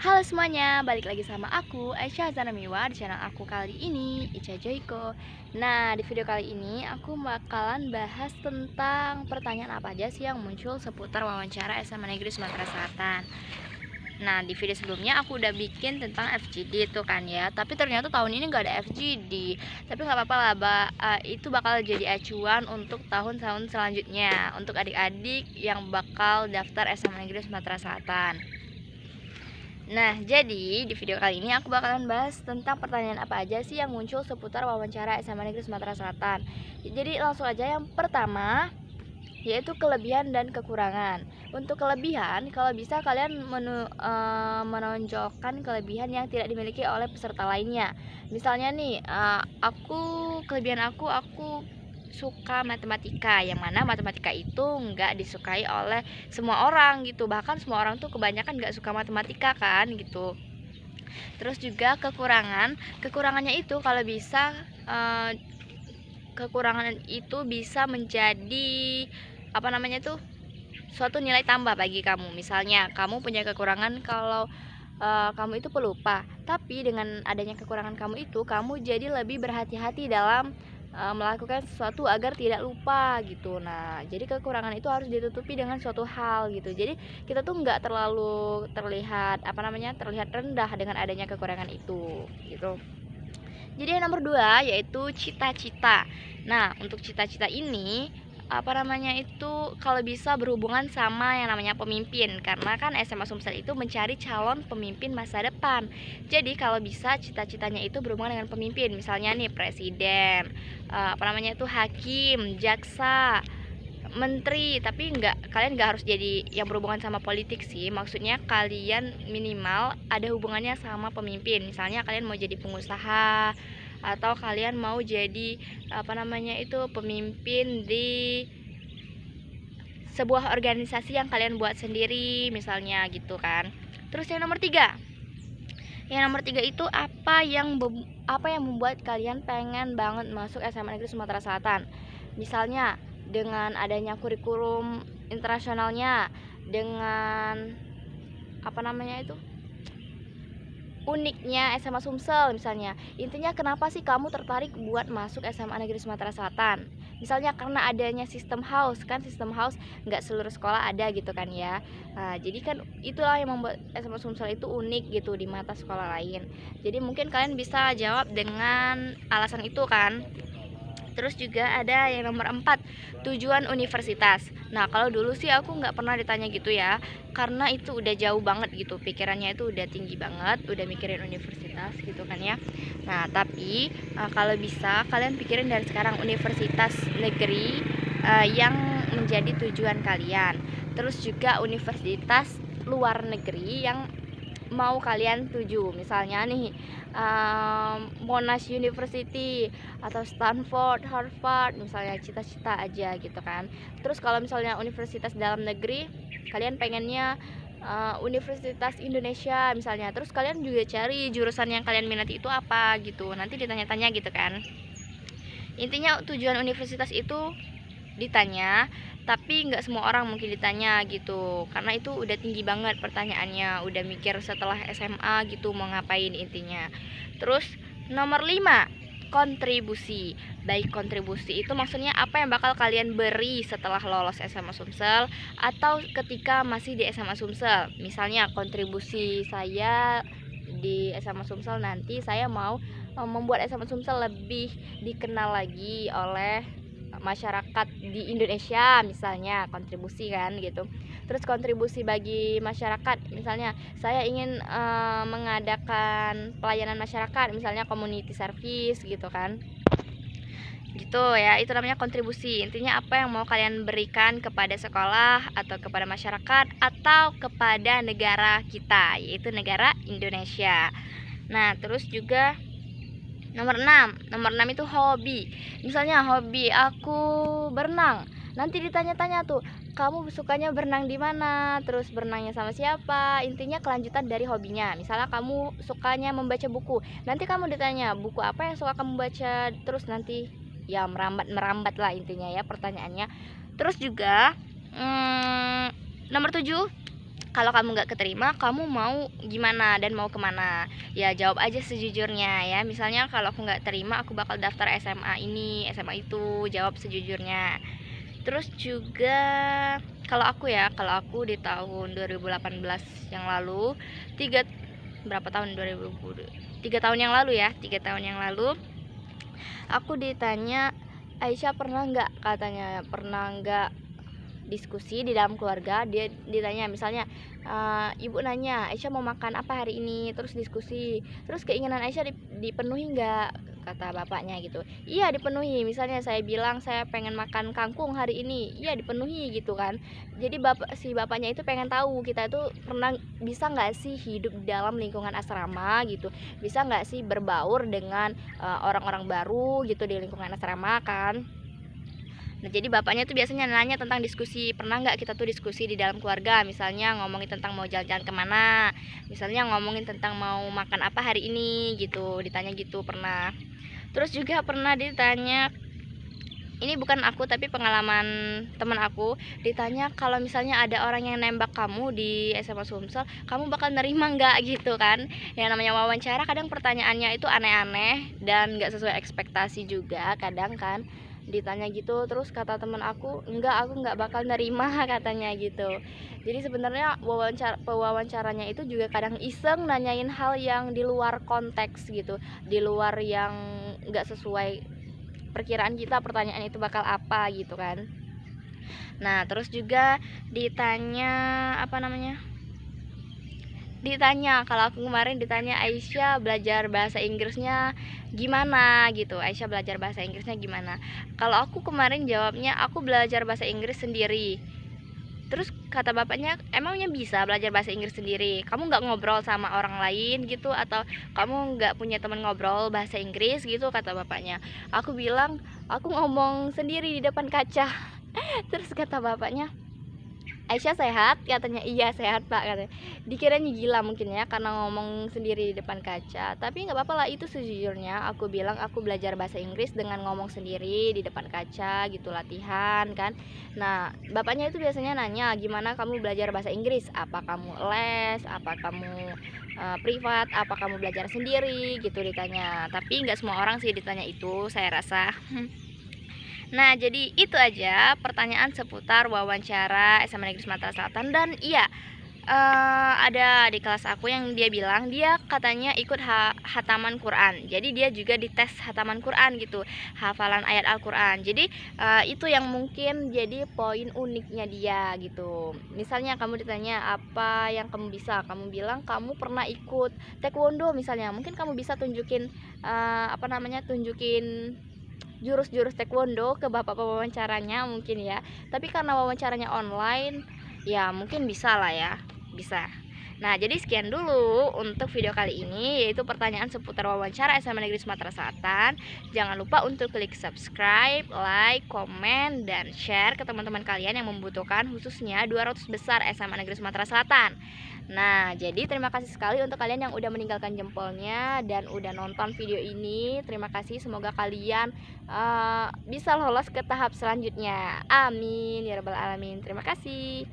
Halo semuanya, balik lagi sama aku Aisyah Zanamiwa di channel aku kali ini, Ica Joiko. Nah, di video kali ini aku bakalan bahas tentang pertanyaan apa aja sih yang muncul seputar wawancara SMA Negeri Sumatera Selatan. Nah, di video sebelumnya aku udah bikin tentang FGD itu kan ya. Tapi ternyata tahun ini nggak ada FGD. Tapi nggak apa-apa lah, itu bakal jadi acuan untuk tahun-tahun selanjutnya untuk adik-adik yang bakal daftar SMA Negeri Sumatera Selatan. Nah, jadi di video kali ini aku bakalan bahas tentang pertanyaan apa aja sih yang muncul seputar wawancara SMA Negeri Sumatera Selatan. Jadi langsung aja, yang pertama yaitu kelebihan dan kekurangan. Untuk kelebihan, kalau bisa kalian menonjolkan kelebihan yang tidak dimiliki oleh peserta lainnya. Misalnya nih, kelebihan aku suka matematika, yang mana matematika itu nggak disukai oleh semua orang gitu. Bahkan semua orang tuh kebanyakan nggak suka matematika kan gitu. Terus juga kekurangannya itu kalau bisa kekurangan itu bisa menjadi suatu nilai tambah bagi kamu. Misalnya kamu punya kekurangan kalau kamu itu pelupa, tapi dengan adanya kekurangan kamu itu, kamu jadi lebih berhati-hati dalam melakukan sesuatu agar tidak lupa gitu. Nah, jadi kekurangan itu harus ditutupi dengan suatu hal gitu. Jadi kita tuh nggak terlalu terlihat rendah dengan adanya kekurangan itu gitu. Jadi yang nomor 2 yaitu cita-cita. Nah, untuk cita-cita ini kalau bisa berhubungan sama yang namanya pemimpin, karena kan SMA Sumsel itu mencari calon pemimpin masa depan. Jadi kalau bisa cita-citanya itu berhubungan dengan pemimpin, misalnya nih presiden, hakim, jaksa, menteri. Tapi kalian nggak harus jadi yang berhubungan sama politik sih. Maksudnya kalian minimal ada hubungannya sama pemimpin. Misalnya kalian mau jadi pengusaha, atau kalian mau jadi pemimpin di sebuah organisasi yang kalian buat sendiri misalnya gitu kan. Terus yang nomor 3 itu apa yang membuat kalian pengen banget masuk SMA Negeri Sumatera Selatan. Misalnya dengan adanya kurikulum internasionalnya, dengan uniknya SMA Sumsel misalnya. Intinya kenapa sih kamu tertarik buat masuk SMA Negeri Sumatera Selatan? Misalnya karena adanya sistem house, kan sistem house nggak seluruh sekolah ada gitu kan ya. Nah, jadi kan itulah yang membuat SMA Sumsel itu unik gitu di mata sekolah lain. Jadi mungkin kalian bisa jawab dengan alasan itu kan. Terus juga ada yang nomor 4, tujuan universitas. Nah, kalau dulu sih aku nggak pernah ditanya gitu ya, karena itu udah jauh banget gitu, pikirannya itu udah tinggi banget, udah mikirin universitas gitu kan ya. Nah, tapi kalau bisa kalian pikirin dari sekarang universitas negeri yang menjadi tujuan kalian. Terus juga universitas luar negeri yang mau kalian tuju. Misalnya nih, Monash University atau Stanford, Harvard, misalnya cita-cita aja gitu kan. Terus kalau misalnya universitas dalam negeri, kalian pengennya Universitas Indonesia misalnya. Terus kalian juga cari jurusan yang kalian minati itu apa gitu. Nanti ditanya-tanya gitu kan. Intinya tujuan universitas itu ditanya, tapi nggak semua orang mungkin ditanya gitu, karena itu udah tinggi banget pertanyaannya, udah mikir setelah SMA gitu mau ngapain intinya. Terus nomor 5, kontribusi. Baik, kontribusi itu maksudnya apa yang bakal kalian beri setelah lolos SMA Sumsel atau ketika masih di SMA Sumsel. Misalnya kontribusi saya di SMA Sumsel, nanti saya mau membuat SMA Sumsel lebih dikenal lagi oleh masyarakat di Indonesia, misalnya kontribusi kan gitu. Terus kontribusi bagi masyarakat, misalnya saya ingin mengadakan pelayanan masyarakat, misalnya community service gitu kan. Gitu ya, itu namanya kontribusi. Intinya apa yang mau kalian berikan kepada sekolah atau kepada masyarakat atau kepada negara kita, yaitu negara Indonesia. Nah, terus juga Nomor 6 itu hobi. Misalnya hobi aku berenang. Nanti ditanya-tanya tuh, kamu sukanya berenang di mana? Terus berenangnya sama siapa? Intinya kelanjutan dari hobinya. Misalnya kamu sukanya membaca buku. Nanti kamu ditanya, buku apa yang suka kamu baca? Terus nanti ya merambat lah intinya ya pertanyaannya. Terus juga nomor 7, Kalau kamu nggak keterima, kamu mau gimana dan mau kemana? Ya jawab aja sejujurnya ya. Misalnya kalau aku nggak terima, aku bakal daftar SMA ini, SMA itu. Jawab sejujurnya. Terus juga kalau aku di tahun 2018 yang lalu, tiga berapa tahun 2000 3 tahun yang lalu ya, 3 tahun yang lalu aku ditanya, Aisyah pernah nggak, katanya pernah nggak diskusi di dalam keluarga. Dia ditanya misalnya, ibu nanya, Aisyah mau makan apa hari ini, terus diskusi, terus keinginan Aisyah dipenuhi nggak, kata bapaknya gitu. Iya dipenuhi. Misalnya saya bilang saya pengen makan kangkung hari ini, iya dipenuhi gitu kan. Jadi si bapaknya itu pengen tahu kita itu pernah bisa nggak sih hidup di dalam lingkungan asrama gitu, bisa nggak sih berbaur dengan orang-orang baru gitu di lingkungan asrama kan. Nah, jadi bapaknya tuh biasanya nanya tentang diskusi, pernah nggak kita tuh diskusi di dalam keluarga, misalnya ngomongin tentang mau jalan-jalan kemana, misalnya ngomongin tentang mau makan apa hari ini gitu, ditanya gitu pernah. Terus juga pernah ditanya, ini bukan aku tapi pengalaman teman aku, ditanya kalau misalnya ada orang yang nembak kamu di SMA Sumsel, kamu bakal nerima nggak gitu kan. Yang namanya wawancara kadang pertanyaannya itu aneh-aneh dan nggak sesuai ekspektasi juga kadang kan, ditanya gitu. Terus kata teman aku nggak bakal nerima katanya gitu. Jadi sebenarnya pewawancaranya itu juga kadang iseng nanyain hal yang di luar konteks gitu, di luar yang nggak sesuai perkiraan kita pertanyaan itu bakal apa gitu kan. Nah terus juga ditanya kalau aku kemarin ditanya, Aisyah belajar bahasa Inggrisnya gimana gitu, Aisyah belajar bahasa Inggrisnya gimana. Kalau aku kemarin jawabnya, aku belajar bahasa Inggris sendiri. Terus kata bapaknya, emangnya bisa belajar bahasa Inggris sendiri? Kamu nggak ngobrol sama orang lain gitu, atau kamu nggak punya teman ngobrol bahasa Inggris gitu, kata bapaknya. Aku bilang, aku ngomong sendiri di depan kaca. Terus kata bapaknya, Aisyah sehat, katanya. Iya sehat pak, katanya. Dikiranya gila mungkin ya karena ngomong sendiri di depan kaca, tapi nggak apa-apa lah, itu sejujurnya aku bilang aku belajar bahasa Inggris dengan ngomong sendiri di depan kaca gitu, latihan kan. Nah bapaknya itu biasanya nanya, gimana kamu belajar bahasa Inggris, apa kamu les, apa kamu privat, apa kamu belajar sendiri gitu ditanya. Tapi nggak semua orang sih ditanya itu, saya rasa. Nah, jadi itu aja pertanyaan seputar wawancara SMA Negeri Sumatera Selatan. Dan iya, ada di kelas aku yang dia bilang dia katanya ikut hataman Quran. Jadi dia juga dites hataman Quran gitu, hafalan ayat Al-Quran. Jadi itu yang mungkin jadi poin uniknya dia gitu. Misalnya kamu ditanya apa yang kamu bisa, kamu bilang kamu pernah ikut taekwondo misalnya. Mungkin kamu bisa tunjukin tunjukin jurus-jurus taekwondo ke bapak pewawancaranya mungkin ya. Tapi karena wawancaranya online, ya mungkin bisa lah ya, bisa. Nah jadi sekian dulu untuk video kali ini, yaitu pertanyaan seputar wawancara SMA Negeri Sumatera Selatan. Jangan lupa untuk klik subscribe, like, komen, dan share ke teman-teman kalian yang membutuhkan, khususnya 200 besar SMA Negeri Sumatera Selatan. Nah jadi terima kasih sekali untuk kalian yang udah meninggalkan jempolnya dan udah nonton video ini. Terima kasih, semoga kalian bisa lolos ke tahap selanjutnya. Amin ya rabbal alamin. Terima kasih.